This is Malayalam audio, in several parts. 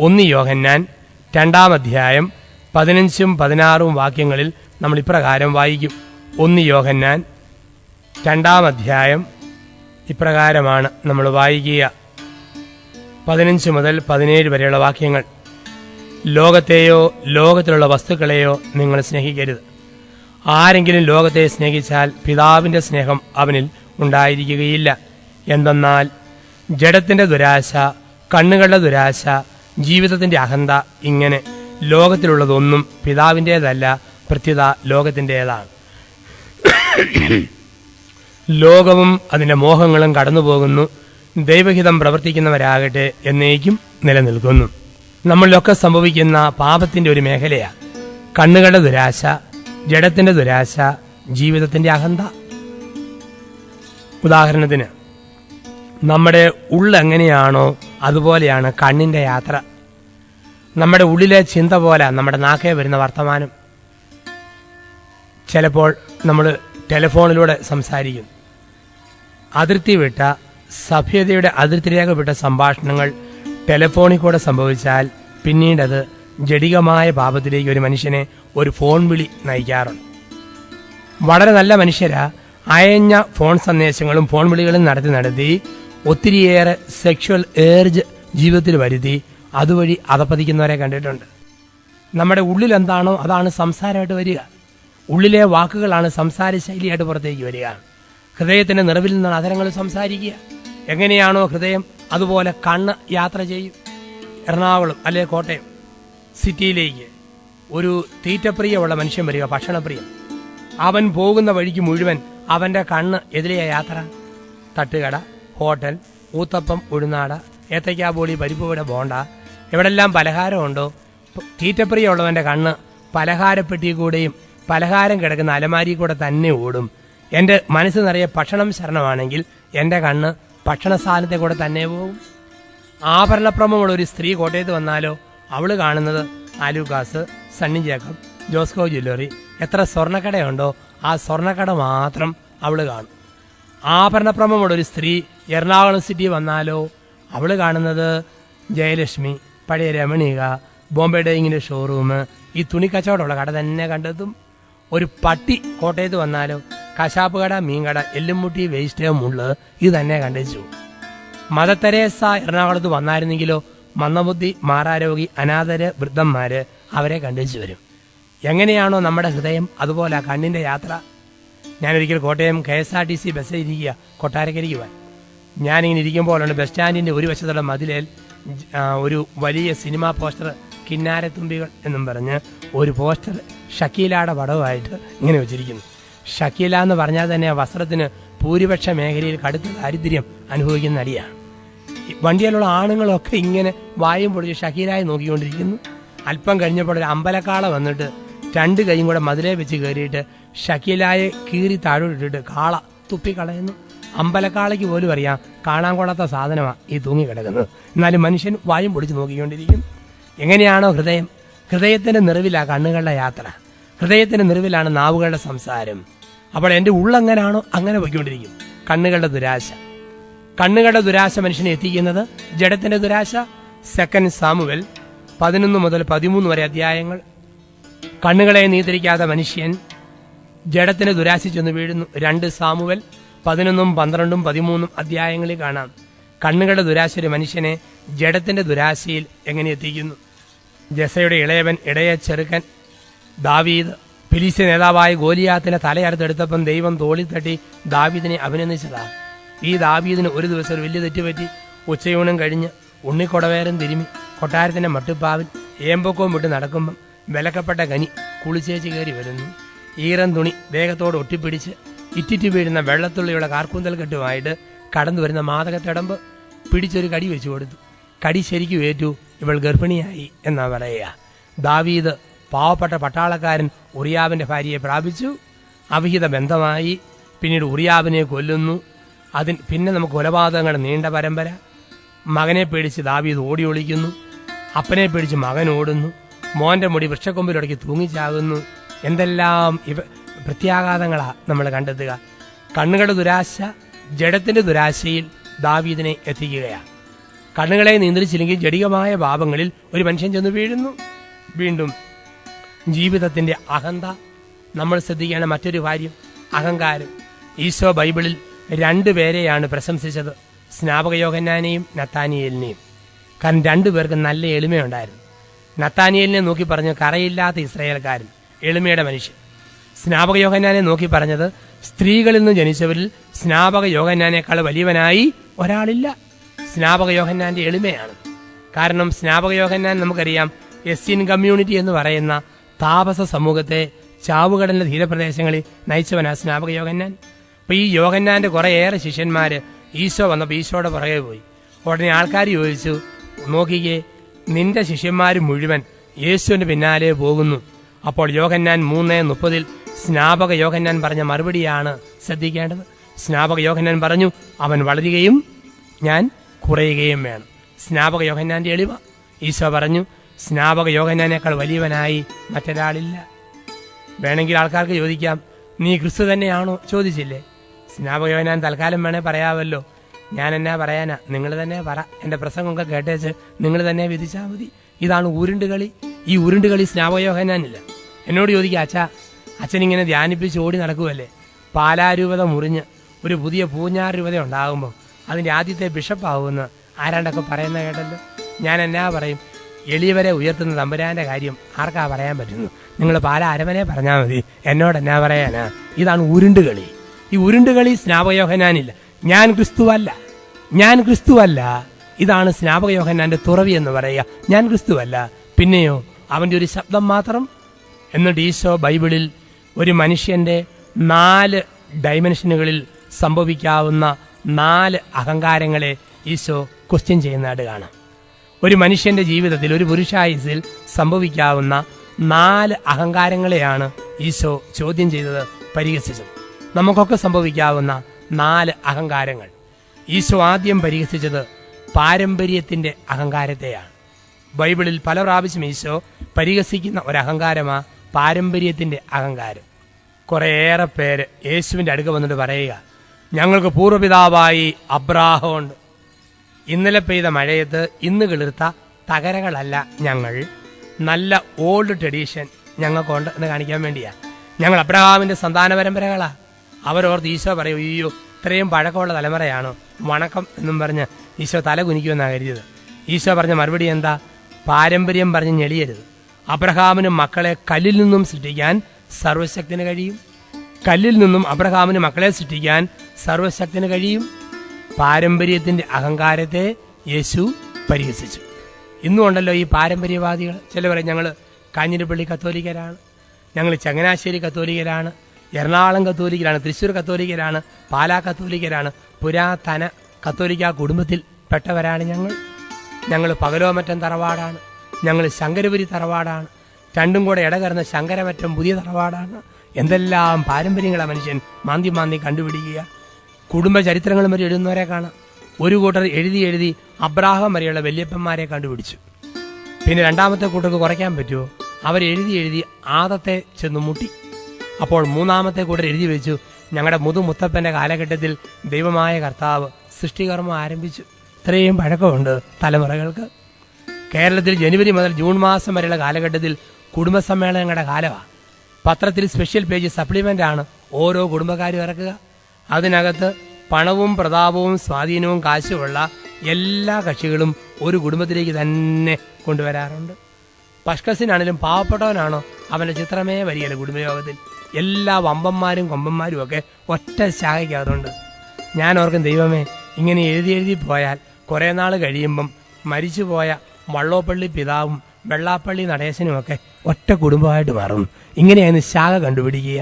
1 യോഹന്നാൻ 2-ാം അധ്യായം 15-16 വാക്യങ്ങളിൽ നമ്മൾ ഇപ്രകാരം വായിക്കും. 1 യോഹന്നാൻ 2-ാം അധ്യായം ഇപ്രകാരമാണ് നമ്മൾ വായിക്കുക. 15 മുതൽ 17 വരെയുള്ള വാക്യങ്ങൾ. ലോകത്തെയോ ലോകത്തിലുള്ള വസ്തുക്കളെയോ നിങ്ങൾ സ്നേഹിക്കരുത്. ആരെങ്കിലും ലോകത്തെ സ്നേഹിച്ചാൽ പിതാവിന്റെ സ്നേഹം അവനിൽ ഉണ്ടായിരിക്കുകയില്ല. എന്തെന്നാൽ ജഡത്തിന്റെ ദുരാശ, കണ്ണുകളുടെ ദുരാശ, ജീവിതത്തിന്റെ അഹന്ത, ഇങ്ങനെ ലോകത്തിലുള്ളതൊന്നും പിതാവിൻ്റേതല്ല, പ്രത്യുത ലോകത്തിൻ്റേതാണ്. ലോകവും അതിന്റെ മോഹങ്ങളും കടന്നുപോകുന്നു, ദൈവഹിതം പ്രവർത്തിക്കുന്നവരാകട്ടെ എന്നേക്കും നിലനിൽക്കുന്നു. നമ്മളിലൊക്കെ സംഭവിക്കുന്ന പാപത്തിന്റെ ഒരു മേഖലയാണ് കണ്ണുകളുടെ ദുരാശ, ജഡത്തിന്റെ ദുരാശ, ജീവിതത്തിന്റെ അഹന്ത. ഉദാഹരണത്തിന്, നമ്മുടെ ഉള്ളെങ്ങനെയാണോ അതുപോലെയാണ് കണ്ണിന്റെ യാത്ര. നമ്മുടെ ഉള്ളിലെ ചിന്ത പോലെ നമ്മുടെ നാക്കേ വരുന്ന വർത്തമാനം. ചിലപ്പോൾ നമ്മൾ ടെലിഫോണിലൂടെ സംസാരിക്കുന്നു. അതിർത്തി വിട്ട, സഭ്യതയുടെ അതിർത്തിരേഖ വിട്ട സംഭാഷണങ്ങൾ ടെലിഫോണിൽ കൂടെ സംഭവിച്ചാൽ പിന്നീടത് ജഡികമായ പാപത്തിലേക്ക് ഒരു മനുഷ്യനെ ഒരു ഫോൺ വിളി നയിക്കാറുണ്ട്. വളരെ നല്ല മനുഷ്യരാ അയഞ്ഞ ഫോൺ സന്ദേശങ്ങളും ഫോൺ വിളികളും നടത്തി ഒത്തിരിയേറെ സെക്ഷൽ ഏർജ് ജീവിതത്തിൽ വരുത്തി അതുവഴി അധപ്പതിക്കുന്നവരെ കണ്ടിട്ടുണ്ട്. നമ്മുടെ ഉള്ളിൽ എന്താണോ അതാണ് സംസാരമായിട്ട് വരിക. ഉള്ളിലെ വാക്കുകളാണ് സംസാര ശൈലിയായിട്ട് പുറത്തേക്ക് വരിക. ഹൃദയത്തിന്റെ നിറവിൽ നിന്നാണ് അധരങ്ങൾ സംസാരിക്കുക. എങ്ങനെയാണോ ഹൃദയം അതുപോലെ കണ്ണ് യാത്ര ചെയ്യും. എറണാകുളം അല്ലെ കോട്ടയം സിറ്റിയിലേക്ക് ഒരു തീറ്റപ്രിയമുള്ള മനുഷ്യൻ വരിക, ഭക്ഷണപ്രിയം. അവൻ പോകുന്ന വഴിക്ക് മുഴുവൻ അവന്റെ കണ്ണ് എതിരെയ യാത്ര. തട്ടുകട, ഹോട്ടൽ, ഊത്തപ്പം, ഉഴുന്നാട, ഏത്തയ്ക്കാബോളി, പരിപ്പുവട, ബോണ്ട, എവിടെല്ലാം പലഹാരമുണ്ടോ തീറ്റപ്രിയമുള്ളവന്റെ കണ്ണ് പലഹാരപ്പെട്ടി കൂടെയും പലഹാരം കിടക്കുന്ന അലമാരി കൂടെ തന്നെ ഓടും. എൻ്റെ മനസ്സ് നിറയെ ഭക്ഷണം ശരണമാണെങ്കിൽ എൻ്റെ കണ്ണ് ഭക്ഷണ സാധനത്തെ കൂടെ തന്നെ പോകും. ആഭരണപ്രമമുള്ള ഒരു സ്ത്രീ കോട്ടയത്ത് വന്നാലോ അവള് കാണുന്നത് ആലൂക്കാസ്, സണ്ണി ജേക്കബ്, ജോസ്കോ ജ്വല്ലറി, എത്ര സ്വർണ്ണക്കടയുണ്ടോ ആ സ്വർണ്ണക്കട മാത്രം അവള് കാണും. ആഭരണപ്രമമുള്ള ഒരു സ്ത്രീ എറണാകുളം സിറ്റി വന്നാലോ അവള് കാണുന്നത് ജയലക്ഷ്മി, പഴയ രമണീക, ബോംബെ ഡൈങ്ങിന്റെ ഷോറൂം, ഈ തുണിക്കച്ചവടമുള്ള കട തന്നെ കണ്ടെത്തും. ഒരു പട്ടി കോട്ടയത്ത് വന്നാലോ കശാപ്പ് കട, മീൻകട, എല്ലുംമുട്ടി, വേസ്റ്റ്, മുള്ള് ഇത് തന്നെ കണ്ടുവച്ചു. മദർ തെരേസ എറണാകുളത്ത് വന്നായിരുന്നെങ്കിലോ മന്ദബുദ്ധി, മാറാരോഗി, അനാഥര്, വൃദ്ധന്മാര് അവരെ കണ്ടുവച്ചു വരും. എങ്ങനെയാണോ നമ്മുടെ ഹൃദയം അതുപോലെ കണ്ണിന്റെ യാത്ര. ഞാനൊരിക്കൽ കോട്ടയം KSRTC ബസ്സിൽ ഇരിക്കുക, കൊട്ടാരക്കരയ്ക്ക് പോകാൻ. ഞാനിങ്ങനെ ഇരിക്കുമ്പോഴാണ് ബസ് സ്റ്റാൻഡിന്റെ ഒരു വശത്തുള്ള മതിലേൽ ഒരു വലിയ സിനിമാ പോസ്റ്റർ, കിന്നാരത്തുമ്പികൾ എന്നും പറഞ്ഞ് ഒരു പോസ്റ്റർ ഷക്കീലയുടെ പടവുമായിട്ട് ഇങ്ങനെ വെച്ചിരിക്കുന്നു. ഷക്കീല എന്ന് പറഞ്ഞാൽ തന്നെ വസ്ത്രത്തിന് ഭൂരിപക്ഷ മേഖലയിൽ കടുത്ത ദാരിദ്ര്യം അനുഭവിക്കുന്ന നടിയാണ്. വണ്ടിയിലുള്ള ആണുങ്ങളൊക്കെ ഇങ്ങനെ വായും പൊളിച്ച് ഷക്കീലായി നോക്കിക്കൊണ്ടിരിക്കുന്നു. അല്പം കഴിഞ്ഞപ്പോൾ ഒരു അമ്പലക്കാള വന്നിട്ട് 2 കൈയും കൂടെ മതിലേ വെച്ച് കയറിയിട്ട് ഷക്കീലായെ കീറി താഴോട്ടിട്ട് കാള തുപ്പിക്കളയുന്നു. അമ്പലക്കാളയ്ക്ക് പോലും അറിയാം കാണാൻ കൊള്ളാത്ത സാധനമാണ് ഈ തൂങ്ങിക്കിടക്കുന്നത്. എന്നാലും മനുഷ്യൻ വായും പൊളിച്ച് നോക്കിക്കൊണ്ടിരിക്കും. എങ്ങനെയാണോ ഹൃദയം, ഹൃദയത്തിന്റെ നിറവിലാ കണ്ണുകളുടെ യാത്ര, ഹൃദയത്തിന്റെ നിറവിലാണ് നാവുകളുടെ സംസാരം. അപ്പോൾ എൻ്റെ ഉള്ളെങ്ങനാണോ അങ്ങനെ പോയിക്കൊണ്ടിരിക്കും. കണ്ണുകളുടെ ദുരാശ, കണ്ണുകളുടെ ദുരാശ മനുഷ്യനെ എത്തിക്കുന്നത് ജഡത്തിന്റെ ദുരാശ. 2 സാമുവേൽ 11 മുതൽ 13 വരെ അധ്യായങ്ങൾ. കണ്ണുകളെ നിയന്ത്രിക്കാത്ത മനുഷ്യൻ ജഡത്തിന് ദുരാശ ചെന്ന് വീഴുന്നു. 2 സാമുവേൽ 11, 12, 13 അധ്യായങ്ങളിൽ കാണാം. കണ്ണുകളുടെ ദുരാശ ഒരു മനുഷ്യനെ ജഡത്തിന്റെ ദുരാശയിൽ എങ്ങനെ എത്തിക്കുന്നു. ജസയുടെ ഇളയവൻ, ഇടയ ചെറുക്കൻ ദാവീദ്, ഫിലിസ്ത്യ നേതാവായ ഗോലിയാത്തിനെ തലയറുത്തെടുത്തപ്പം ദൈവം തോളിത്തട്ടി ദാവീദിനെ അഭിനന്ദിച്ചതാണ്. ഈ ദാവീദിന് ഒരു ദിവസം ഒരു വലിയ തെറ്റുപറ്റി. ഉച്ചയൂണും കഴിഞ്ഞ് ഉണ്ണിക്കൊടവേരം തിരുമി കൊട്ടാരത്തിന്റെ മട്ടുപ്പാവിൽ ഏമ്പൊക്കവും വിട്ട് നടക്കുമ്പം വിലക്കപ്പെട്ട കനി കുളിച്ചേച്ച് കയറി വരുന്നു. ഈറൻ തുണി ദേഹത്തോട് ഒട്ടിപ്പിടിച്ച് ഇറ്റിറ്റ് വീഴുന്ന വെള്ളത്തുള്ളിയുടെ കാർക്കൂന്തൽ കെട്ടുമായിട്ട് കടന്നു വരുന്ന മാതകത്തിടമ്പ് പിടിച്ചൊരു കടി വെച്ചു കൊടുത്തു. കടി ശരിക്കും ഏറ്റു. ഇവൾ ഗർഭിണിയായി എന്നാ പറയുക. ദാവീദ് പാവപ്പെട്ട പട്ടാളക്കാരൻ ഉറിയാവിന്റെ ഭാര്യയെ പ്രാപിച്ചു. അവിഹിത ബന്ധമായി. പിന്നീട് ഉറിയാവിനെ കൊല്ലുന്നു. പിന്നെ നമുക്ക് കൊലപാതകങ്ങളുടെ നീണ്ട പരമ്പര. മകനെ പേടിച്ച് ദാവീദ് ഓടി ഒളിക്കുന്നു. അപ്പനെ പേടിച്ച് മകൻ ഓടുന്നു. മോന്റെ മുടി വൃക്ഷക്കൊമ്പിലൊടക്കി തൂങ്ങിച്ചാകുന്നു. എന്തെല്ലാം പ്രത്യാഘാതങ്ങളാ നമ്മൾ കണ്ടെത്തുക. കണ്ണുകളുടെ ദുരാശ ജഡത്തിന്റെ ദുരാശയിൽ ദാവീദിനെ എത്തിക്കുകയാണ്. കണ്ണുകളെ നിയന്ത്രിച്ചില്ലെങ്കിൽ ജടികമായ പാപങ്ങളിൽ ഒരു മനുഷ്യൻ ചെന്ന് വീഴുന്നു. വീണ്ടും ജീവിതത്തിന്റെ അഹന്ത. നമ്മൾ ശ്രദ്ധിക്കേണ്ട മറ്റൊരു കാര്യം അഹങ്കാരം. ഈശോ ബൈബിളിൽ 2 പേരെയാണ് പ്രശംസിച്ചത്, സ്നാപക യോഹന്നാനെയും നത്താനിയേലിനെയും. കാരണം 2 പേർക്ക് നല്ല എളിമയുണ്ടായിരുന്നു. നത്താനിയേലിനെ നോക്കി പറഞ്ഞു കറയില്ലാത്ത ഇസ്രായേൽക്കാരൻ, എളിമയുടെ മനുഷ്യൻ. സ്നാപക യോഹന്നാനെ നോക്കി പറഞ്ഞത് സ്ത്രീകളിൽ നിന്ന് ജനിച്ചവരിൽ സ്നാപക യോഹന്നാനേക്കാൾ വലിയവനായി ഒരാളില്ല. സ്നാപക യോഹന്നാന്റെ എളിമയാണ്. കാരണം സ്നാപക യോഹന്നാൻ നമുക്കറിയാം എസ്സീൻ കമ്മ്യൂണിറ്റി എന്ന് പറയുന്ന താപസ സമൂഹത്തെ ചാവുകടലിന്റെ തീരപ്രദേശങ്ങളിൽ നയിച്ചവനാ സ്നാപക യോഹന്നാൻ. അപ്പൊ ഈ യോഹന്നാന്റെ കുറേയേറെ ശിഷ്യന്മാര് ഈശോ വന്നപ്പോൾ ഈശോയുടെ പുറകെ പോയി. ഉടനെ ആൾക്കാർ ചോദിച്ചു, നോക്കിക്കേ, നിന്റെ ശിഷ്യന്മാർ മുഴുവൻ യേശുവിന്റെ പിന്നാലെ പോകുന്നു. അപ്പോൾ യോഹന്നാൻ 3:30 സ്നാപക യോഹന്നാൻ പറഞ്ഞ മറുപടിയാണ് ശ്രദ്ധിക്കേണ്ടത്. സ്നാപക യോഹന്നാൻ പറഞ്ഞു, അവൻ വളരുകയും ഞാൻ കുറയുകയും വേണം. സ്നാപക യോഹന്നാന്റെ എളിമ. ഈശോ പറഞ്ഞു, സ്നാപക യോഹന്നാനേക്കാൾ വലിയവനായി മറ്റൊരാളില്ല. വേണമെങ്കിൽ ആൾക്കാർക്ക് ചോദിക്കാം, നീ ക്രിസ്തു തന്നെയാണോ? ചോദിച്ചില്ലേ? സ്നാപക യോഹന്നാൻ തൽക്കാലം വേണേ പറയാമല്ലോ. ഞാൻ എന്നാ പറയാനാ? നിങ്ങൾ തന്നെ പറ. എന്റെ പ്രസംഗമൊക്കെ കേട്ടേച്ച് നിങ്ങൾ തന്നെ വിധിച്ചാൽ മതി. ഇതാണ് ഉരുണ്ടുകളി. ഈ ഉരുണ്ടുകളി സ്നാപക യോഹന്നാനില്ല. എന്നോട് ചോദിക്കുക, അച്ഛനിങ്ങനെ ധ്യാനിപ്പിച്ച് ഓടി നടക്കുമല്ലേ? പാലാരൂപത മുറിഞ്ഞ് ഒരു പുതിയ പൂഞ്ഞാർ രൂപത ഉണ്ടാകുമ്പോൾ അതിൻ്റെ ആദ്യത്തെ ബിഷപ്പാകുമെന്ന് ആരാണ്ടൊക്കെ പറയുന്ന കേട്ടല്ലോ. ഞാൻ എന്നാ പറയും? എളിയവരെ ഉയർത്തുന്ന തമ്പുരാന്റെ കാര്യം ആർക്കാ പറയാൻ പറ്റുന്നു? നിങ്ങൾ പാല അരമനെ പറഞ്ഞാൽ മതി. എന്നോട് എന്നാ പറയാനാ? ഇതാണ് ഉരുണ്ടുകളി. ഈ ഉരുണ്ടുകളി സ്നാപക യോഹന്നാനില്ല. ഞാൻ ക്രിസ്തുവല്ല. ഇതാണ് സ്നാപക യോഹന്നാന്റെ തുറവി എന്ന് പറയുക. ഞാൻ ക്രിസ്തുവല്ല. പിന്നെയോ അവന്റെ ഒരു ശബ്ദം മാത്രം. എന്നിട്ട് ഈശോ ബൈബിളിൽ ഒരു മനുഷ്യന്റെ 4 ഡൈമെൻഷനുകളിൽ സംഭവിക്കാവുന്ന 4 അഹങ്കാരങ്ങളെ ഈശോ ക്വസ്റ്റ്യൻ ചെയ്യുന്നതായിട്ട് കാണാം. ഒരു മനുഷ്യന്റെ ജീവിതത്തിൽ, ഒരു പുരുഷായുസിൽ സംഭവിക്കാവുന്ന 4 അഹങ്കാരങ്ങളെയാണ് ഈശോ ചോദ്യം ചെയ്തത്, പരിഹസിച്ചത്. നമുക്കൊക്കെ സംഭവിക്കാവുന്ന 4 അഹങ്കാരങ്ങൾ. ഈശോ ആദ്യം പരിഹസിച്ചത് പാരമ്പര്യത്തിന്റെ അഹങ്കാരത്തെയാണ്. ബൈബിളിൽ പല പ്രാവശ്യം ഈശോ പരിഹസിക്കുന്ന ഒരു അഹങ്കാരമാ പാരമ്പര്യത്തിന്റെ അഹങ്കാരം. കുറേയേറെ പേര് യേശുവിന്റെ അടുക്ക വന്നിട്ട് പറയുക, ഞങ്ങൾക്ക് പൂർവ്വപിതാവായി അബ്രാഹം ഉണ്ട്. ഇന്നലെ പെയ്ത മഴയത്ത് ഇന്ന് കിളിർത്ത തകരകളല്ല ഞങ്ങൾ, നല്ല ഓൾഡ് ട്രഡീഷൻ ഞങ്ങൾക്കുണ്ട് എന്ന് കാണിക്കാൻ വേണ്ടിയാ. ഞങ്ങൾ അബ്രഹാമിന്റെ സന്താന പരമ്പരകളാ. അവരോർത്ത് ഈശോ പറയും, അയ്യോ ഇത്രയും പഴക്കമുള്ള തലമുറയാണോ, വണക്കം എന്നും പറഞ്ഞ് ഈശോ തല കുനിക്കുമെന്നാണ് കരുതിയത്. ഈശോ പറഞ്ഞ മറുപടി എന്താ? പാരമ്പര്യം പറഞ്ഞ് ഞെളിയരുത്. അബ്രഹാമിന് മക്കളെ കല്ലിൽ നിന്നും സൃഷ്ടിക്കാൻ സർവശക്തിന് കഴിയും. കല്ലിൽ നിന്നും അബ്രഹാമിന് മക്കളെ സൃഷ്ടിക്കാൻ സർവശക്തിന് കഴിയും. പാരമ്പര്യത്തിന്റെ അഹങ്കാരത്തെ യേശു പരിഹസിച്ചു. ഇന്നുമുണ്ടല്ലോ ഈ പാരമ്പര്യവാദികൾ. ചിലർ പറയും ഞങ്ങൾ കാഞ്ഞിരപ്പള്ളി കത്തോലിക്കരാണ്, ഞങ്ങൾ ചങ്ങനാശ്ശേരി കത്തോലിക്കരാണ്, എറണാകുളം കത്തോലിക്കരാണ്, തൃശ്ശൂർ കത്തോലിക്കരാണ്, പാലാ കത്തോലിക്കരാണ്. പുരാതന കത്തോലിക്ക കുടുംബത്തിൽ പെട്ടവരാണ് ഞങ്ങൾ പകലോമറ്റം തറവാടാണ്, ഞങ്ങൾ ശങ്കരപുരി തറവാടാണ്, രണ്ടും കൂടെ ഇടകലർന്ന ശങ്കരമറ്റം പുതിയ തറവാടാണ്. എന്തെല്ലാം പാരമ്പര്യങ്ങളാണ് മനുഷ്യൻ മാന്തി കണ്ടുപിടിക്കുക. കുടുംബ ചരിത്രങ്ങളും വരെ എഴുതുന്നവരെ കാണാം. ഒരു കൂട്ടർ എഴുതി അബ്രാഹം വരെയുള്ള വല്യപ്പന്മാരെ കണ്ടുപിടിച്ചു. പിന്നെ രണ്ടാമത്തെ കൂട്ടർക്ക് കുറയ്ക്കാൻ പറ്റുമോ? അവരെഴുതി ആദത്തെ ചെന്ന് മുട്ടി. അപ്പോൾ മൂന്നാമത്തെ കൂട്ടർ എഴുതി വെച്ചു, ഞങ്ങളുടെ മുത്തപ്പന്റെ കാലഘട്ടത്തിൽ ദൈവമായ കർത്താവ് സൃഷ്ടികർമ്മം ആരംഭിച്ചു. ഇത്രയും പഴക്കമുണ്ട് തലമുറകൾക്ക്. കേരളത്തിൽ ജനുവരി മുതൽ ജൂൺ മാസം വരെയുള്ള കാലഘട്ടത്തിൽ കുടുംബസമ്മേളനങ്ങളുടെ കാലമാണ്. പത്രത്തിൽ സ്പെഷ്യൽ പേജ് സപ്ലിമെന്റ് ആണ് ഓരോ കുടുംബക്കാരും ഇറക്കുക. അതിനകത്ത് പണവും പ്രതാപവും സ്വാധീനവും കാശുമുള്ള എല്ലാ കക്ഷികളും ഒരു കുടുംബത്തിലേക്ക് തന്നെ കൊണ്ടുവരാറുണ്ട്. പഷ്കസിനാണെങ്കിലും പാവപ്പെട്ടവനാണോ അവന്റെ ചിത്രമേ വരികയില്ല കുടുംബയോഗത്തിൽ. എല്ലാ വമ്പന്മാരും കൊമ്പന്മാരും ഒക്കെ ഒറ്റ ശാഖയ്ക്കകത്തുണ്ട്. ഞാൻ ഓർക്കും, ദൈവമേ, ഇങ്ങനെ എഴുതി പോയാൽ കുറേ നാൾ കഴിയുമ്പം മരിച്ചുപോയ വള്ളോപ്പള്ളി പിതാവും വെള്ളാപ്പള്ളി നടേശനുമൊക്കെ ഒറ്റ കുടുംബമായിട്ട് മാറും. ഇങ്ങനെയായിരുന്നു ശാഖ കണ്ടുപിടിക്കുക.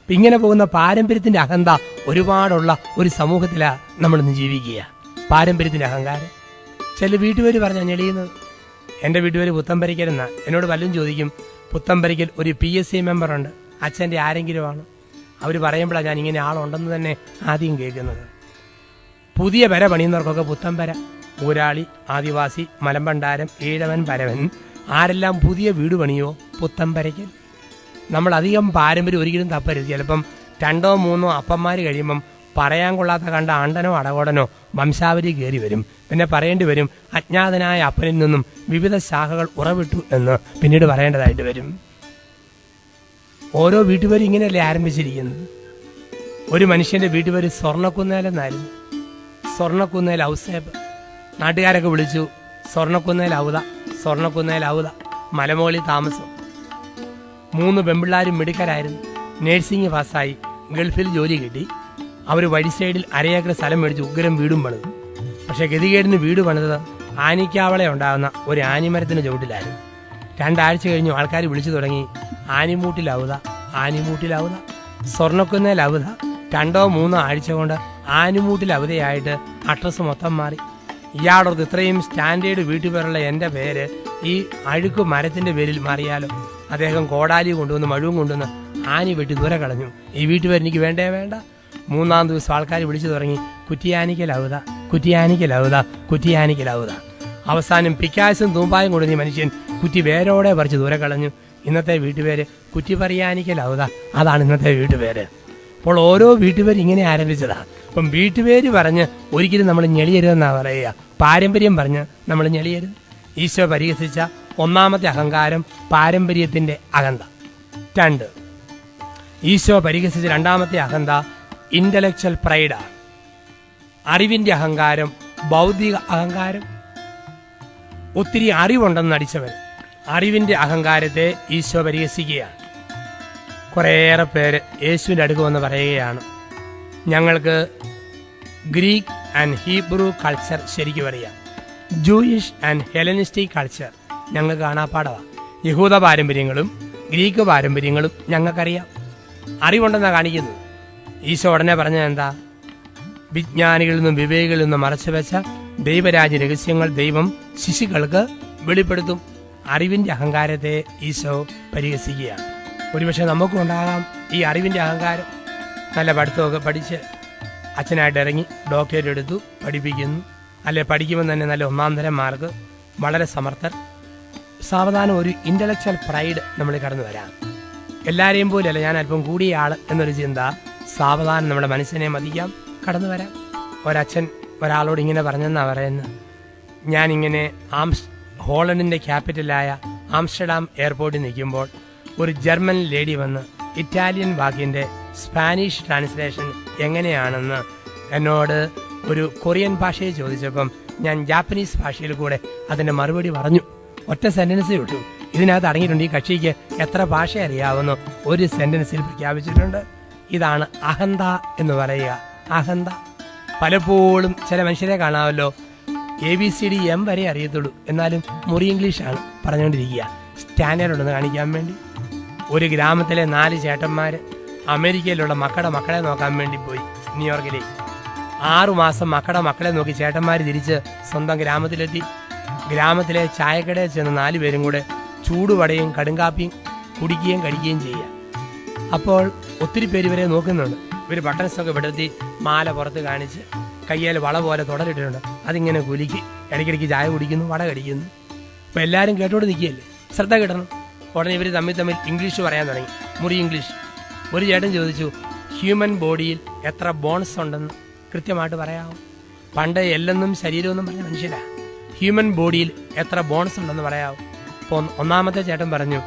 ഇങ്ങനെ പോകുന്ന പാരമ്പര്യത്തിന്റെ അഹന്ത ഒരുപാടുള്ള ഒരു സമൂഹത്തിലാണ് നമ്മളിന്ന് ജീവിക്കുക. പാരമ്പര്യത്തിന്റെ അഹങ്കാരം. ചില വീട്ടുപേര് പറഞ്ഞാൽ ഞെളിയുന്നത്. എൻ്റെ വീട്ടുപേര് പുത്തമ്പരിക്കലെന്ന. എന്നോട് പലരും ചോദിക്കും, പുത്തമ്പരിക്കൽ ഒരു PSC മെമ്പറുണ്ട്, അച്ഛൻ്റെ ആരെങ്കിലും ആണ്? അവർ പറയുമ്പോഴാണ് ഞാൻ ഇങ്ങനെ ആളുണ്ടെന്ന് തന്നെ ആദ്യം കേൾക്കുന്നത്. പുതിയ പെര പണിയുന്നവർക്കൊക്കെ പുത്തമ്പര, ഊരാളി, ആദിവാസി, മലമ്പണ്ടാരം, ഈഴവൻ, പരവൻ, ആരെല്ലാം പുതിയ വീട് പണിയോ പുത്തമ്പരയ്ക്കൽ. നമ്മൾ അധികം പാരമ്പര്യം ഒരിക്കലും തപ്പരുത്. ചിലപ്പം 2 3 അപ്പന്മാർ കഴിയുമ്പം പറയാൻ കൊള്ളാത്ത കണ്ട ആണ്ടനോ അടകോടനോ വംശാവലി കയറി വരും. പിന്നെ പറയേണ്ടി വരും അജ്ഞാതനായ അപ്പനിൽ നിന്നും വിവിധ ശാഖകൾ ഉറവിട്ടു എന്ന് പിന്നീട് പറയേണ്ടതായിട്ട് വരും. ഓരോ വീട്ടുപേരും ഇങ്ങനെയല്ലേ ആരംഭിച്ചിരിക്കുന്നത്. ഒരു മനുഷ്യന്റെ വീട്ടുപേര് സ്വർണ്ണക്കുന്നേലെന്നായിരുന്നു. സ്വർണ്ണക്കുന്നേൽ ഔസേപ്പ്. നാട്ടുകാരൊക്കെ വിളിച്ചു സ്വർണ്ണക്കുന്നേൽ ഔത, സ്വർണ്ണക്കുന്നേൽ ഔത. മലമുകളിൽ താമസം. 3 പെൺപിള്ളാരും മിടുക്കരായിരുന്നു. നേഴ്സിംഗ് പാസ്സായി ഗൾഫിൽ ജോലി കിട്ടി. അവർ വഴി സൈഡിൽ 1/2 ഏക്കർ സ്ഥലം മേടിച്ച് ഉഗ്രം വീടും പണിതു. പക്ഷെ ഗതികേടിന് വീട് പണിതത് ആനിക്കാവളെ ഉണ്ടാകുന്ന ഒരു ആനിമരത്തിന് ചുവട്ടിലായിരുന്നു. 2 ആഴ്ച കഴിഞ്ഞു ആൾക്കാർ വിളിച്ചു തുടങ്ങി ആനിമൂട്ടിലൗത, ആനിമൂട്ടിലൗത. സ്വർണ്ണക്കുന്നേലൗത 2-3 ആഴ്ച കൊണ്ട് ആനിമൂട്ടിലൗതയായിട്ട് അഡ്രസ്സ് മൊത്തം മാറി. ഇയാളോട് ഇത്രയും സ്റ്റാൻഡേർഡ് വീട്ടുപേരുള്ള എൻ്റെ പേര് ഈ അഴുക്ക് മരത്തിന്റെ പേരിൽ മാറിയാലോ? അദ്ദേഹം കോടാലി കൊണ്ടുവന്ന് മഴുവും കൊണ്ടുവന്ന് ആനി വെട്ടി ദൂരെ കളഞ്ഞു. ഈ വീട്ടുപേര് എനിക്ക് വേണ്ടേ വേണ്ട. 3-ാം ദിവസം ആൾക്കാർ വിളിച്ചു തുടങ്ങി കുറ്റിയാനിക്കലൗത, കുറ്റിയാനിക്കലൗത, കുറ്റിയാനിക്കലൗത. അവസാനം പിക്കാസും തൂമ്പായും കൊണ്ടുവന്ന് ഈ മനുഷ്യൻ കുറ്റി വേരോടെ പറിച്ച് ദൂരെ കളഞ്ഞു. ഇന്നത്തെ വീട്ടുപേര് കുറ്റിപ്പറിയാനിക്കലൗത. അതാണ് ഇന്നത്തെ വീട്ടുപേര്. അപ്പോൾ ഓരോ വീട്ടുപേര് ഇങ്ങനെ ആരംഭിച്ചതാണ്. അപ്പം വീട്ടുപേര് പറഞ്ഞ് ഒരിക്കലും നമ്മൾ ഞെളിയരുതെന്നാണ് പറയുക. പാരമ്പര്യം പറഞ്ഞ് നമ്മൾ ഞെളിയരുത്. ഈശോ പരിഹസിച്ച 1-ാമത്തെ അഹങ്കാരം പാരമ്പര്യത്തിന്റെ അഹന്ത. 2, ഈശോ പരിഹസിച്ച 2-ാമത്തെ അഹന്ത ഇന്റലക്ച്വൽ പ്രൈഡാണ്. അറിവിന്റെ അഹങ്കാരം, ബൗദ്ധിക അഹങ്കാരം. ഒത്തിരി അറിവുണ്ടെന്ന് നടിച്ചവൻ അറിവിന്റെ അഹങ്കാരത്തെ ഈശോ പരിഹസിക്കുകയാണ്. കുറേയേറെ പേര് യേശുവിൻ്റെ അടുക്ക് വന്ന് പറയുകയാണ്, ഞങ്ങൾക്ക് ഗ്രീക്ക് ആൻഡ് ഹീബ്രു കൾച്ചർ ശരിക്കും അറിയാം, ജൂയിഷ് ആൻഡ് ഹെലനിസ്റ്റിക് കൾച്ചർ ഞങ്ങൾക്ക് കാണാപ്പാടമാണ്. യഹൂദ പാരമ്പര്യങ്ങളും ഗ്രീക്ക് പാരമ്പര്യങ്ങളും ഞങ്ങൾക്കറിയാം, അറിവുണ്ടെന്നാണ് കാണിക്കുന്നത്. ഈശോ ഉടനെ പറഞ്ഞത് എന്താ? വിജ്ഞാനികളിൽ നിന്നും വിവേകികളിൽ നിന്നും മറച്ചു വെച്ച ദൈവരാജ്യ രഹസ്യങ്ങൾ ദൈവം ശിശുക്കൾക്ക് വെളിപ്പെടുത്തും. അറിവിന്റെ അഹങ്കാരത്തെ ഈശോ പരിഹസിക്കുകയാണ്. ഒരുപക്ഷെ നമുക്കും ഉണ്ടാകാം ഈ അറിവിന്റെ അഹങ്കാരം. നല്ല പഠിത്തമൊക്കെ പഠിച്ച് അച്ഛനായിട്ട് ഇറങ്ങി ഡോക്ടറേറ്റ് എടുത്തു, പഠിപ്പിക്കുന്നു. അല്ലെ പഠിക്കുമ്പോൾ തന്നെ നല്ല 1-ാം തരം മാർക്ക്, വളരെ സമർത്ഥർ. സാവധാനം ഒരു ഇന്റലക്ച്വൽ പ്രൈഡ് നമ്മളിൽ കടന്നു വരാം. എല്ലാവരെയും പോലെയല്ല, ഞാൻ അല്പം കൂടിയ ആൾ എന്നൊരു ചിന്ത സാവധാനം നമ്മുടെ മനസ്സിനെ മതിക്കാം കടന്നു വരാം. ഒരച്ഛൻ ഒരാളോട് ഇങ്ങനെ പറഞ്ഞെന്നാ പറയുന്നത്, ഞാനിങ്ങനെ ഹോളണ്ടിന്റെ ക്യാപിറ്റലായ ആംസ്റ്റർഡാം എയർപോർട്ടിൽ നിൽക്കുമ്പോൾ ഒരു ജർമ്മൻ ലേഡി വന്ന് ഇറ്റാലിയൻ വാക്കിന്റെ സ്പാനിഷ് ട്രാൻസ്ലേഷൻ എങ്ങനെയാണെന്ന് എന്നോട് ഒരു കൊറിയൻ ഭാഷയിൽ ചോദിച്ചപ്പം ഞാൻ ജാപ്പനീസ് ഭാഷയിൽ കൂടെ അതിന്റെ മറുപടി പറഞ്ഞു. ഒറ്റ സെന്റൻസേ ഉള്ളൂ. ഇതിനകത്ത് അടങ്ങിയിട്ടുണ്ട് ഈ കക്ഷിക്ക് എത്ര ഭാഷ അറിയാവുന്നു ഒരു സെന്റൻസിൽ പ്രഖ്യാപിച്ചിട്ടുണ്ട്. ഇതാണ് അഹന്ത എന്ന് പറയുക. അഹന്ത. പലപ്പോഴും ചില മനുഷ്യരെ കാണാമല്ലോ, ABCD M വരെ അറിയത്തുള്ളൂ, എന്നാലും മുറി ഇംഗ്ലീഷാണ് പറഞ്ഞുകൊണ്ടിരിക്കുക, സ്റ്റാൻഡേർഡ് ഉണ്ടെന്ന് കാണിക്കാൻ വേണ്ടി. ഒരു ഗ്രാമത്തിലെ 4 ചേട്ടന്മാര് അമേരിക്കയിലുള്ള മക്കളെ നോക്കാൻ വേണ്ടി പോയി ന്യൂയോർക്കിലേക്ക്. 6 മാസം മക്കളെ നോക്കി ചേട്ടന്മാർ തിരിച്ച് സ്വന്തം ഗ്രാമത്തിലെത്തി. ഗ്രാമത്തിലെ ചായക്കടയിൽ ചെന്ന് 4 പേരും കൂടെ ചൂടുവടയും കടുങ്കാപ്പിയും കുടിക്കുകയും കഴിക്കുകയും ചെയ്യുക. അപ്പോൾ ഒത്തിരി പേര് ഇവരെ നോക്കുന്നുണ്ട്. ഇവർ ബട്ടൺസൊക്കെ വിടർത്തി മാല പുറത്ത് കാണിച്ച് കയ്യിൽ വള പോലെ തുടരിട്ടിട്ടുണ്ട്. അതിങ്ങനെ കുലുക്കി ഇടയ്ക്കിടയ്ക്ക് ചായ കുടിക്കുന്നു, വട കടിക്കുന്നു. അപ്പോൾ എല്ലാവരും കേട്ടോട് നിൽക്കുകയല്ലേ, ശ്രദ്ധ കിട്ടണം. ഉടനെ ഇവർ തമ്മിൽ ഇംഗ്ലീഷ് പറയാൻ തുടങ്ങി, മുറി ഇംഗ്ലീഷ്. ഒരു ചേട്ടൻ ചോദിച്ചു, ഹ്യൂമൻ ബോഡിയിൽ എത്ര ബോൺസ് ഉണ്ടെന്ന് കൃത്യമായിട്ട് പറയാമോ? പണ്ട് എല്ലെന്നും ശരീരമെന്നും പറഞ്ഞ മനുഷ്യരാ. ഹ്യൂമൻ ബോഡിയിൽ എത്ര ബോൺസ് ഉണ്ടെന്ന് പറയാമോ? അപ്പോൾ 1-ാമത്തെ ചേട്ടൻ പറഞ്ഞു,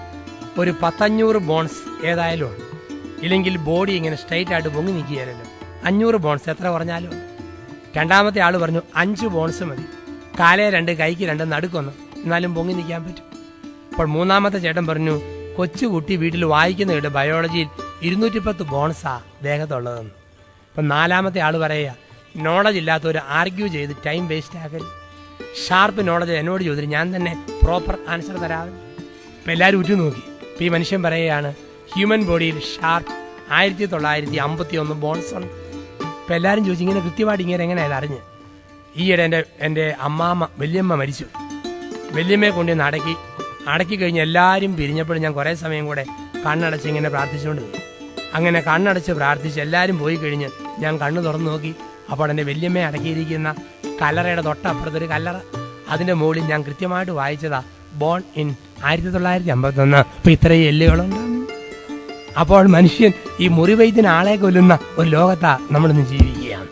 ഒരു 100-500 ബോൺസ് ഏതായാലും ഉണ്ട്. ഇല്ലെങ്കിൽ ബോഡി ഇങ്ങനെ സ്ട്രൈറ്റ് ആയിട്ട് പൊങ്ങി നിൽക്കുകയല്ലോ. 500 ബോൺസ് എത്ര പറഞ്ഞാലും ഉണ്ട്. 2-ാമത്തെ ആൾ പറഞ്ഞു, 5 ബോൺസ് മതി, കാലേ 2 കൈക്ക് 2 നടുക്കൊന്ന്, എന്നാലും പൊങ്ങി നിൽക്കാൻ പറ്റും. അപ്പോൾ 3-ാമത്തെ ചേട്ടൻ പറഞ്ഞു, കൊച്ചുകുട്ടി വീട്ടിൽ വായിക്കുന്ന കേട്ട് ബയോളജിയിൽ 210 ബോൺസാ ദേഹത്തുള്ളതെന്ന്. അപ്പം 4-ാമത്തെ ആൾ പറയുക, നോളജ് ഇല്ലാത്തവർ ആർഗ്യൂ ചെയ്ത് ടൈം വേസ്റ്റ് ആക്കരുത്. ഷാർപ്പ് നോളജ് എന്നോട് ചോദിച്ചു, ഞാൻ തന്നെ പ്രോപ്പർ ആൻസർ തരാതെ. അപ്പം എല്ലാവരും ഉറ്റുനോക്കി. അപ്പം ഈ മനുഷ്യൻ പറയുകയാണ്, ഹ്യൂമൻ ബോഡിയിൽ ഷാർപ്പ് 1951 ബോൺസ് ഉണ്ട്. അപ്പം എല്ലാവരും ചോദിച്ചു, ഇങ്ങനെ കൃത്യമായിട്ട് ഇങ്ങനെ എങ്ങനെയാണ് അറിഞ്ഞ്? ഈയിടെ എൻ്റെ വല്യമ്മ മരിച്ചു. വല്യമ്മയെ കൊണ്ടുവന്ന് അടക്കി കഴിഞ്ഞ് എല്ലാവരും പിരിഞ്ഞപ്പോഴും ഞാൻ കുറേ സമയം കൂടെ കണ്ണടച്ച് ഇങ്ങനെ പ്രാർത്ഥിച്ചുകൊണ്ട് നിന്നു. അങ്ങനെ കണ്ണടച്ച് പ്രാർത്ഥിച്ച് എല്ലാവരും പോയി കഴിഞ്ഞ് ഞാൻ കണ്ണ് തുറന്നു നോക്കി. അപ്പോൾ എൻ്റെ വല്യമ്മയെ അടക്കിയിരിക്കുന്ന കല്ലറയുടെ തൊട്ടപ്പുറത്തൊരു കല്ലറ, അതിൻ്റെ മുകളിൽ ഞാൻ കൃത്യമായിട്ട് വായിച്ചതാ, ബോൺ ഇൻ 1951. അപ്പോൾ ഇത്രയും എല്ലുകളുണ്ട്. അപ്പോൾ മനുഷ്യൻ ഈ മുറിവൈദ്യന് ആളെ കൊല്ലുന്ന ഒരു ലോകത്താ നമ്മളിന്ന് ജീവിക്കുകയാണ്.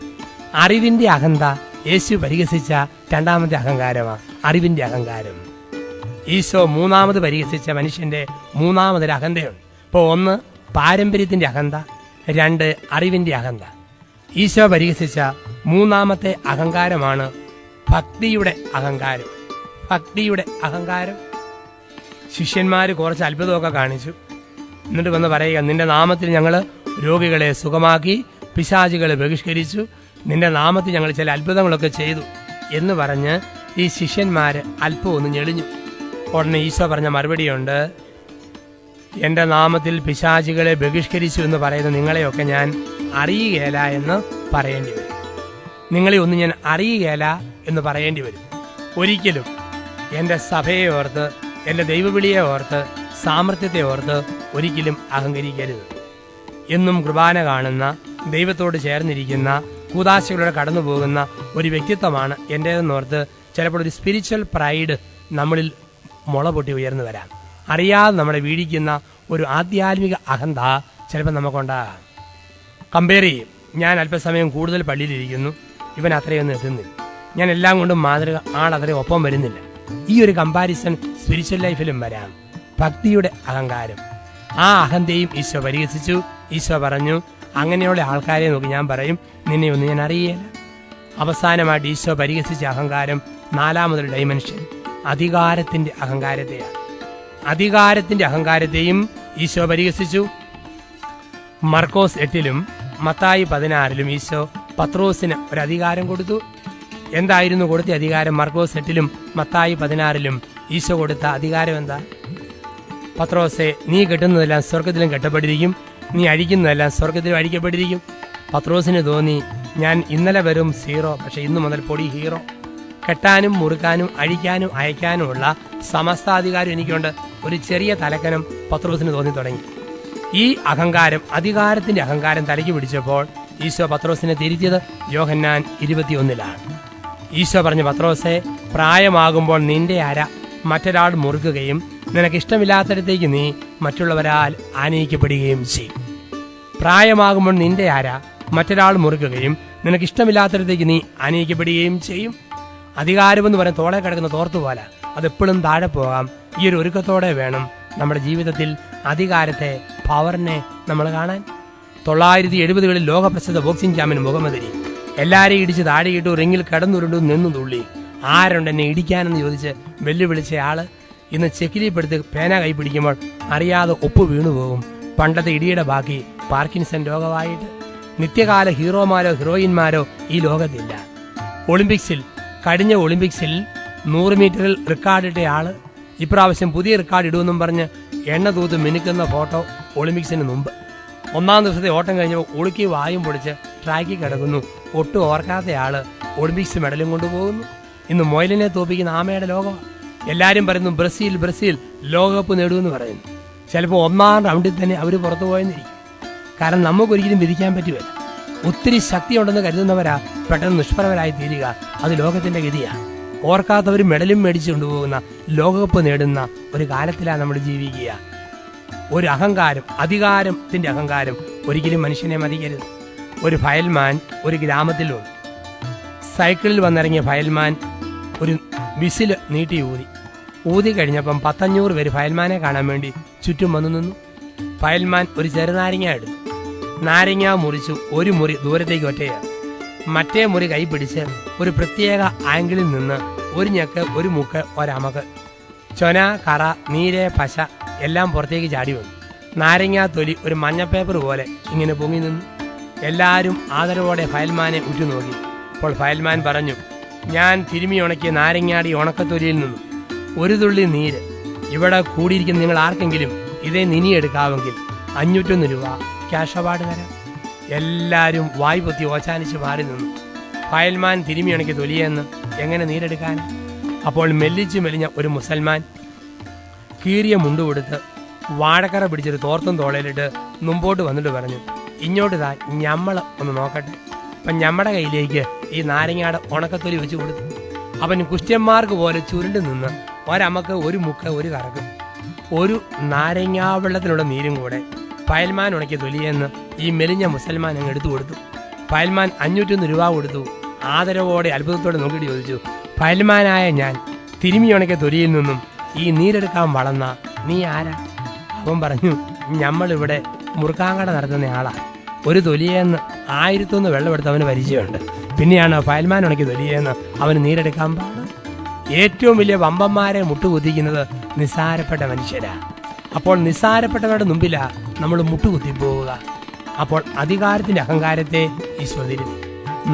അറിവിന്റെ അഹന്ത യേശു പരിഹസിച്ച രണ്ടാമത്തെ അഹങ്കാരമാണ് അറിവിന്റെ അഹങ്കാരം. ഈശോ മൂന്നാമത് പരിഹസിച്ച മനുഷ്യന്റെ മൂന്നാമതൊരു അഹന്തയുണ്ട്. ഇപ്പോൾ ഒന്ന് പാരമ്പര്യത്തിന്റെ അഹന്ത, രണ്ട് അറിവിന്റെ അഹന്ത. ഈശോ പരിഹസിച്ച മൂന്നാമത്തെ അഹങ്കാരമാണ് ഭക്തിയുടെ അഹങ്കാരം. ഭക്തിയുടെ അഹങ്കാരം. ശിഷ്യന്മാർ കുറച്ച് അത്ഭുതമൊക്കെ കാണിച്ചു. എന്നിട്ട് വന്ന് പറയുക, നിന്റെ നാമത്തിൽ ഞങ്ങൾ രോഗികളെ സുഖമാക്കി, പിശാചുകളെ ബഹിഷ്കരിച്ചു, നിന്റെ നാമത്തിൽ ഞങ്ങൾ ചില അത്ഭുതങ്ങളൊക്കെ ചെയ്തു എന്ന് പറഞ്ഞ് ഈ ശിഷ്യന്മാർ അല്പം ഒന്ന് ഞെളിഞ്ഞു. ഉടനെ ഈശോ പറഞ്ഞ മറുപടിയുണ്ട്, എൻ്റെ നാമത്തിൽ പിശാചുകളെ ബഹിഷ്കരിച്ചു എന്ന് പറയുന്ന നിങ്ങളെയൊക്കെ ഞാൻ അറിയുകയില്ല എന്ന് പറയേണ്ടി വരും. നിങ്ങളെ ഒന്നും ഞാൻ അറിയുകയില്ല എന്ന് പറയേണ്ടി വരും. ഒരിക്കലും എൻ്റെ സഭയെ ഓർത്ത്, എൻ്റെ ദൈവവിളിയെ ഓർത്ത്, സാമർത്ഥ്യത്തെ ഓർത്ത് ഒരിക്കലും അഹങ്കരിക്കരുത്. എന്നും കുർബാന കാണുന്ന, ദൈവത്തോട് ചേർന്നിരിക്കുന്ന, കൂദാശകളിലൂടെ കടന്നു പോകുന്ന ഒരു വ്യക്തിത്വമാണ് എൻ്റേതെന്നോർത്ത് ചിലപ്പോൾ ഒരു സ്പിരിച്വൽ പ്രൈഡ് നമ്മളിൽ മുള പൊട്ടി ഉയർന്നു വരാം. അറിയാതെ നമ്മളെ വീഴിക്കുന്ന ഒരു ആധ്യാത്മിക അഹന്ത ചിലപ്പോൾ നമുക്കുണ്ടാകാം. കമ്പയർ ചെയ്യും. ഞാൻ അല്പസമയം കൂടുതൽ പള്ളിയിലിരിക്കുന്നു, ഇവൻ അത്രയൊന്നും എത്തുന്നില്ല. ഞാൻ എല്ലാം കൊണ്ടും മാതൃക, ആളത്രയും ഒപ്പം വരുന്നില്ല. ഈ ഒരു കമ്പാരിസൺ സ്പിരിച്വൽ ലൈഫിലും വരാം. ഭക്തിയുടെ അഹങ്കാരം, ആ അഹന്തയും ഈശോ പരിഹസിച്ചു. ഈശോ പറഞ്ഞു, അങ്ങനെയുള്ള ആൾക്കാരെ നോക്കി ഞാൻ പറയും, നിന്നെ ഒന്നും ഞാൻ അറിയില്ല. അവസാനമായിട്ട് ഈശോ പരിഹസിച്ച അഹങ്കാരം, നാലാമതൊരു ഡൈമെൻഷൻ, അധികാരത്തിന്റെ അഹങ്കാരത്തെയാണ്. അധികാരത്തിന്റെ അഹങ്കാരത്തെയും ഈശോ പരിഹസിച്ചു. മർക്കോസ് 8-ലും മത്തായി 16-ലും ഈശോ പത്രോസിന് ഒരു അധികാരം കൊടുത്തു. എന്തായിരുന്നു കൊടുത്ത അധികാരം? മർക്കോസ് 8-ലും മത്തായി 16-ലും ഈശോ കൊടുത്ത അധികാരം എന്താ? പത്രോസെ, നീ കെട്ടുന്നതെല്ലാം സ്വർഗത്തിലും കെട്ടപ്പെട്ടിരിക്കും, നീ അഴിക്കുന്നതെല്ലാം സ്വർഗത്തിലും അഴിക്കപ്പെട്ടിരിക്കും. പത്രോസിന് തോന്നി, ഞാൻ ഇന്നലെ വെറും 0, പക്ഷെ ഇന്നു മുതൽ പൊടി ഹീറോ. കെട്ടാനും മുറുക്കാനും അഴിക്കാനും അയക്കാനുമുള്ള സമസ്താധികാരം എനിക്കുണ്ട്. ഒരു ചെറിയ തലക്കനം പത്രോസിന് തോന്നി തുടങ്ങി. ഈ അഹങ്കാരം, അധികാരത്തിന്റെ അഹങ്കാരം തലയ്ക്ക് പിടിച്ചപ്പോൾ ഈശോ പത്രോസിനെ തിരിച്ചത് യോഹന്നാൻ 21-ലാണ്. ഈശോ പറഞ്ഞു, പത്രോസെ, പ്രായമാകുമ്പോൾ നിന്റെ അര മറ്റൊരാൾ മുറുക്കുകയും നിനക്കിഷ്ടമില്ലാത്തടത്തേക്ക് നീ മറ്റുള്ളവരാൽ ആനയിക്കപ്പെടുകയും ചെയ്യും. പ്രായമാകുമ്പോൾ നിന്റെ അര മറ്റൊരാൾ മുറുക്കുകയും നിനക്കിഷ്ടമില്ലാത്തടത്തേക്ക് നീ ആനയിക്കപ്പെടുകയും ചെയ്യും. അധികാരമെന്ന് പറയുന്ന തോളെ കിടക്കുന്ന തോർത്തുപോലെ അതെപ്പോഴും താഴെ പോകാം. ഈ ഒരു ഒരുക്കത്തോടെ വേണം നമ്മുടെ ജീവിതത്തിൽ അധികാരത്തെ, പവറിനെ നമ്മൾ കാണാൻ. 970-കളിൽ ലോകപ്രസിദ്ധ ബോക്സിംഗ് ചാമ്പ്യൻ മുഹമ്മദ് അലി എല്ലാരെയും ഇടിച്ച് താഴെയിട്ടു, റിങ്ങിൽ കിടന്നുരുണ്ടു, നിന്നു തുള്ളി. ആരുണ്ട് എന്നെ ഇടിക്കാനെന്ന് ചോദിച്ച് വെല്ലുവിളിച്ച ആള് ഇന്ന് ചെക്കിലിപ്പെടുത്ത് പേന കൈ പിടിക്കുമ്പോൾ അറിയാതെ ഒപ്പ് വീണുപോകും. പണ്ടത്തെ ഇടിയുടെ ബാക്കി പാർക്കിൻസൺ രോഗമായിട്ട്. നിത്യകാല ഹീറോമാരോ ഹീറോയിന്മാരോ ഈ ലോകത്തില്ല. കഴിഞ്ഞ ഒളിമ്പിക്സിൽ 100 മീറ്ററിൽ റെക്കോർഡിട്ട ആള് ഇപ്രാവശ്യം പുതിയ റെക്കോർഡ് ഇടുമെന്നും പറഞ്ഞ് എണ്ണ തൂത്ത് മിനുക്കുന്ന ഫോട്ടോ ഒളിമ്പിക്സിന് മുമ്പ്. 1-ാം ദിവസത്തെ ഓട്ടം കഴിഞ്ഞപ്പോൾ ഉളുക്കി വായും പൊളിച്ച് ട്രാക്കിൽ കിടക്കുന്നു. ഒട്ടും ഓർക്കാത്ത ഒളിമ്പിക്സ് മെഡലും കൊണ്ടുപോകുന്നു. ഇന്ന് മൊയലിനെ തോപ്പിക്കുന്ന ആമയുടെ ലോകമാണ്. എല്ലാവരും പറയുന്നു ബ്രസീൽ ലോകകപ്പ് നേടുമെന്ന് പറയുന്നു. ചിലപ്പോൾ 1-ാം റൗണ്ടിൽ തന്നെ അവർ പുറത്തു പോയെന്നിരിക്കും. കാരണം നമുക്കൊരിക്കലും വിധിക്കാൻ പറ്റുമല്ല. ഒത്തിരി ശക്തിയുണ്ടെന്ന് കരുതുന്നവരാ പെട്ടെന്ന് നിഷ്ഫലവരായി തീരുക. അത് ലോകത്തിന്റെ ഗതിയാണ്. ഓർക്കാത്തവർ മെഡലും മേടിച്ചു കൊണ്ടുപോകുന്ന, ലോകകപ്പ് നേടുന്ന ഒരു കാലത്തിലാണ് നമ്മൾ ജീവിക്കുക. ഒരു അഹങ്കാരം, അധികാരത്തിന്റെ അഹങ്കാരം ഒരിക്കലും മനുഷ്യനെ മതിക്കരുത്. ഒരു ഫയൽമാൻ ഒരു ഗ്രാമത്തിലുണ്ട്. സൈക്കിളിൽ വന്നിറങ്ങിയ ഫയൽമാൻ ഒരു വിസിൽ നീട്ടി ഊതി കഴിഞ്ഞപ്പം 500 പേര് ഫയൽമാനെ കാണാൻ വേണ്ടി ചുറ്റും വന്നു നിന്നു. ഫയൽമാൻ ഒരു ചെറുനാരങ്ങ എടുത്തു. നാരങ്ങ മുറിച്ചു ഒരു മുറി ദൂരത്തേക്ക് ഒറ്റയാണ്. മറ്റേ മുറി കൈ പിടിച്ച് ഒരു പ്രത്യേക ആംഗിളിൽ നിന്ന് ഒരു ഞെക്ക്, ഒരു മുക്ക്, ഒരമക്ക്, ചൊന, കറ, നീര്, പശ എല്ലാം പുറത്തേക്ക് ചാടി വന്നു. നാരങ്ങാ തൊലി ഒരു മഞ്ഞപ്പേപ്പർ പോലെ ഇങ്ങനെ പൊങ്ങി നിന്നു. എല്ലാവരും ആദരവോടെ ഫയൽമാനെ ഉറ്റുനോക്കി. അപ്പോൾ ഫയൽമാൻ പറഞ്ഞു, ഞാൻ തിരുമി ഉണക്കിയ നാരങ്ങാടി ഉണക്കത്തൊലിയിൽ നിന്നും ഒരു തുള്ളി നീര് ഇവിടെ കൂടിയിരിക്കുന്ന നിങ്ങൾ ആർക്കെങ്കിലും ഇതേ നിനിയെടുക്കാമെങ്കിൽ 501 രൂപ ക്യാഷ് അവാർഡ് തരാം. എല്ലാവരും വായ് പൊത്തി ഓച്ചാനിച്ച് മാറി നിന്നു. ഫയൽമാൻ തിരുമി ഉണക്കിയ തൊലിയെന്ന് എങ്ങനെ നീരെടുക്കാൻ? അപ്പോൾ മെല്ലിച്ചു മെലിഞ്ഞ ഒരു മുസൽമാൻ കീറിയ മുണ്ട് കൊടുത്ത് വാഴക്കറ പിടിച്ചൊരു തോർത്തും തോളയിലിട്ട് മുമ്പോട്ട് വന്നിട്ട് പറഞ്ഞു, ഇങ്ങോട്ട് താ, ഞമ്മൾ ഒന്ന് നോക്കട്ടെ. അപ്പം ഞമ്മടെ കയ്യിലേക്ക് ഈ നാരങ്ങയുടെ ഉണക്കത്തൊലി വെച്ച് കൊടുത്തു. അവൻ കുഷ്ഠന്മാർക്ക് പോലെ ചുരുണ്ട് നിന്ന് ഒരമക്ക്, ഒരു മുക്ക്, ഒരു കറക്കും, ഒരു നാരങ്ങാ വെള്ളത്തിലുള്ള നീരും കൂടെ ഫയൽമാൻ ഉണക്കിയ തൊലിയെന്ന് ഈ മെലിഞ്ഞ മുസൽമാൻ അങ്ങ് എടുത്തു കൊടുത്തു. ഫയൽമാൻ 501 രൂപ കൊടുത്തു. ആദരവോടെ അത്ഭുതത്തോടെ നോക്കിയിട്ട് ചോദിച്ചു, ഫയൽമാനായ ഞാൻ തിരുമി ഉണക്കിയ തൊലിയിൽ നിന്നും ഈ നീരെടുക്കാൻ വളർന്ന നീ ആരാ? അവൻ പറഞ്ഞു, നമ്മളിവിടെ മുറുക്കാങ്കട നടത്തുന്ന ആളാ. ഒരു തൊലിയെന്ന് 1001 വെള്ളമെടുത്ത് അവന് പരിചയമുണ്ട്. പിന്നെയാണ് ഫയൽമാൻ ഉണക്കിയ തൊലിയെന്ന് അവന് നീരെടുക്കാൻ പാടും. ഏറ്റവും വലിയ വമ്പന്മാരെ മുട്ടുകുത്തിക്കുന്നത് നിസ്സാരപ്പെട്ട മനുഷ്യരാ. അപ്പോൾ നിസ്സാരപ്പെട്ടവരുടെ മുമ്പിലാ നമ്മൾ മുട്ടുകുത്തിപ്പോവുക. അപ്പോൾ അധികാരത്തിന്റെ അഹങ്കാരത്തെ ഈശോ തിരുത്തി.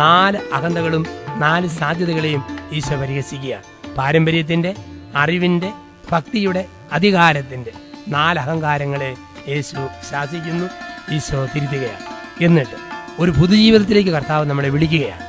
4 അഹന്തകളും 4 സാധ്യതകളെയും ഈശോ പരിഹസിക്കുക. പാരമ്പര്യത്തിന്റെ, അറിവിന്റെ, ഭക്തിയുടെ, അധികാരത്തിന്റെ 4 അഹങ്കാരങ്ങളെ യേശു ശാസിക്കുന്നു. ഈശോ തിരുത്തുകയാണ്. എന്നിട്ട് ഒരു പുതുജീവിതത്തിലേക്ക് കർത്താവ് നമ്മളെ വിളിക്കുകയാണ്.